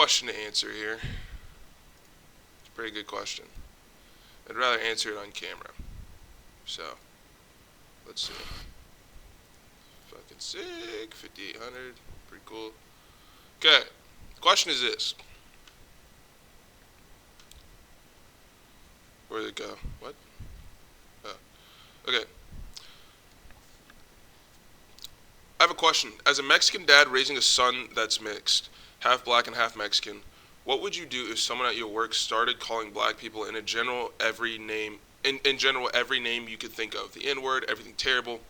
question to answer here. It's a pretty good question. I'd rather answer it on camera. So, let's see. Fucking sick. 5,800. Pretty cool. Okay. The question is this. Where did it go? What? Oh. Okay. I have a question. As a Mexican dad raising a son that's mixed, half black and half Mexican, what would you do if someone at your work started calling black people in a general every name in general every name you could think of? The N-word, everything terrible.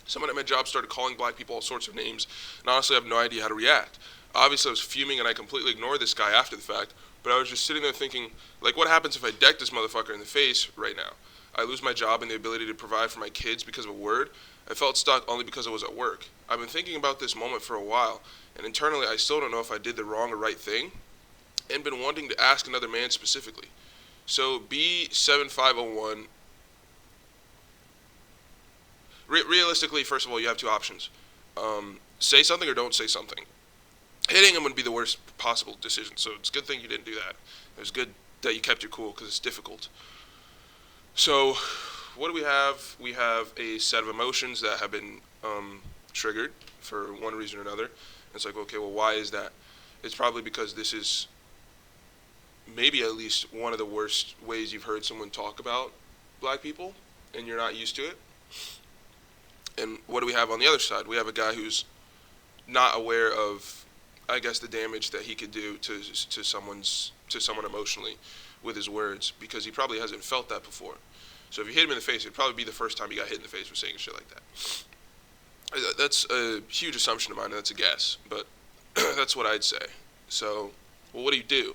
Someone at my job started calling black people all sorts of names, and honestly I have no idea how to react. Obviously I was fuming and I completely ignored this guy after the fact, but I was just sitting there thinking, like, what happens if I deck this motherfucker in the face right now? I lose my job and the ability to provide for my kids because of a word? I felt stuck only because I was at work. I've been thinking about this moment for a while, and internally I still don't know if I did the wrong or right thing, and been wanting to ask another man specifically. So B7501, realistically, first of all, you have two options. Say something or don't say something. Hitting him would be the worst possible decision, so it's a good thing you didn't do that. It was good that you kept your cool, because it's difficult. So, what do we have? We have a set of emotions that have been triggered for one reason or another. It's like, okay, well, why is that? It's probably because this is maybe at least one of the worst ways you've heard someone talk about black people, and you're not used to it. And what do we have on the other side? We have a guy who's not aware of, I guess, the damage that he could do to someone emotionally with his words, because he probably hasn't felt that before. So if you hit him in the face, it'd probably be the first time he got hit in the face for saying shit like that. That's a huge assumption of mine, and that's a guess, but that's what I'd say. So, well, what do?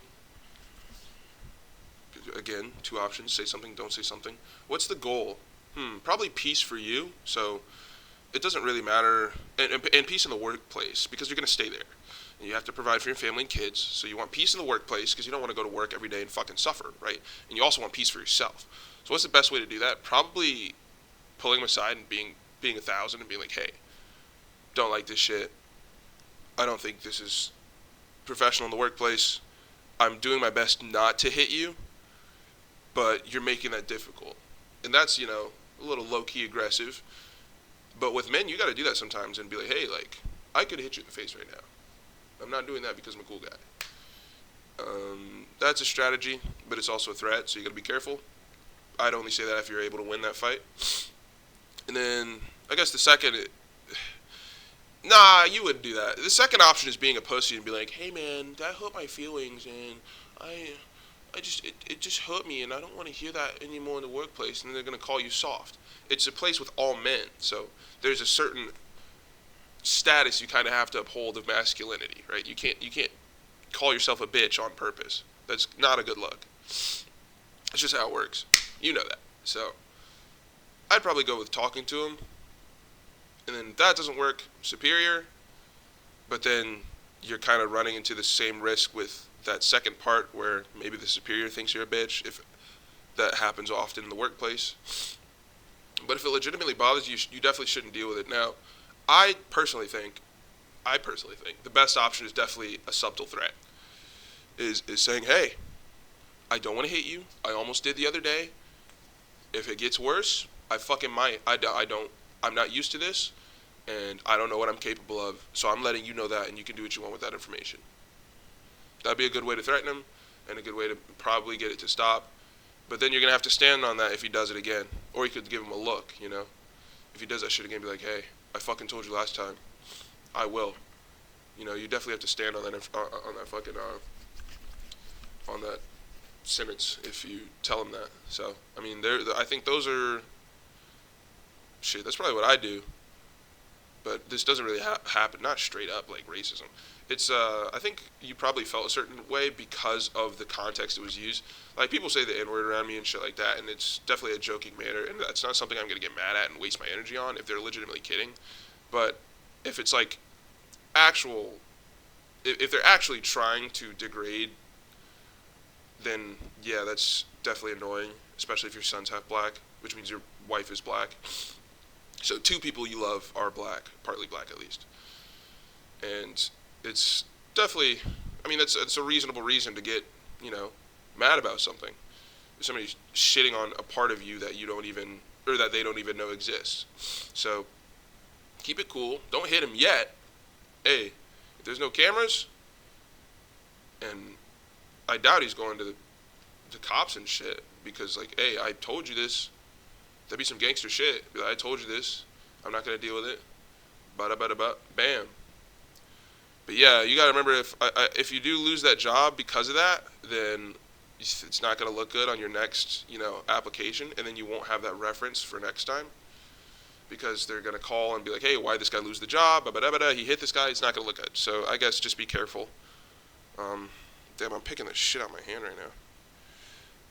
Again, two options: say something, don't say something. What's the goal? Probably peace for you. So it doesn't really matter, and peace in the workplace, because you're gonna stay there. And you have to provide for your family and kids, so you want peace in the workplace because you don't want to go to work every day and fucking suffer, right? And you also want peace for yourself. So what's the best way to do that? Probably pulling them aside and being 1,000 and being like, hey, don't like this shit. I don't think this is professional in the workplace. I'm doing my best not to hit you, but you're making that difficult. And that's, a little low-key aggressive. But with men, you got to do that sometimes and be like, hey, like, I could hit you in the face right now. I'm not doing that because I'm a cool guy. That's a strategy, but it's also a threat, so you got to be careful. I'd only say that if you're able to win that fight. And then, I guess the second, you wouldn't do that. The second option is being a pussy and be like, hey man, that hurt my feelings, and it just hurt me, and I don't want to hear that anymore in the workplace, and then they're going to call you soft. It's a place with all men, so there's a certain status you kind of have to uphold of masculinity, right? You can't call yourself a bitch on purpose. That's not a good look. That's just how it works. You know that. So I'd probably go with talking to him, and then if that doesn't work, superior, but then you're kind of running into the same risk with that second part where maybe the superior thinks you're a bitch, if that happens often in the workplace. But if it legitimately bothers you, you definitely shouldn't deal with it. Now, I personally think the best option is definitely a subtle threat. Is saying, hey, I don't want to hit you. I almost did the other day. If it gets worse, I fucking might. I'm not used to this, and I don't know what I'm capable of. So I'm letting you know that, and you can do what you want with that information. That'd be a good way to threaten him, and a good way to probably get it to stop. But then you're going to have to stand on that if he does it again. Or you could give him a look, If he does that shit again, be like, hey, I fucking told you last time. I will. You definitely have to stand on that on that sentence if you tell him that. So, I mean, I think those are, shit, that's probably what I do. But this doesn't really happen, not straight up like racism. It's, I think you probably felt a certain way because of the context it was used. Like, people say the N-word around me and shit like that, and it's definitely a joking manner, and that's not something I'm going to get mad at and waste my energy on if they're legitimately kidding. But if it's like if they're actually trying to degrade, then yeah, that's definitely annoying, especially if your son's half black, which means your wife is black. So 2 people you love are black, partly black at least. And it's definitely I mean, that's a reasonable reason to get, you know, mad about something. If somebody's shitting on a part of you that you don't even, or that they don't even know exists. So keep it cool. Don't hit him yet. Hey, if there's no cameras, and I doubt he's going to the cops and shit, because like, hey, I told you this. That'd be some gangster shit. Be like, I told you this. I'm not gonna deal with it. Bada bada bada. Bam. But yeah, you gotta remember, if you do lose that job because of that, then it's not gonna look good on your next, you know, application, and then you won't have that reference for next time, because they're gonna call and be like, hey, why did this guy lose the job? Bada bada. He hit this guy. It's not gonna look good. So I guess just be careful. Damn, I'm picking the shit out of my hand right now.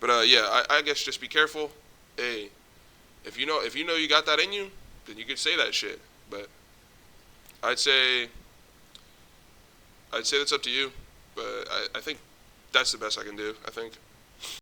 But yeah, I guess just be careful. Hey, if you know you got that in you, then you can say that shit. But I'd say that's up to you. But I think that's the best I can do, I think.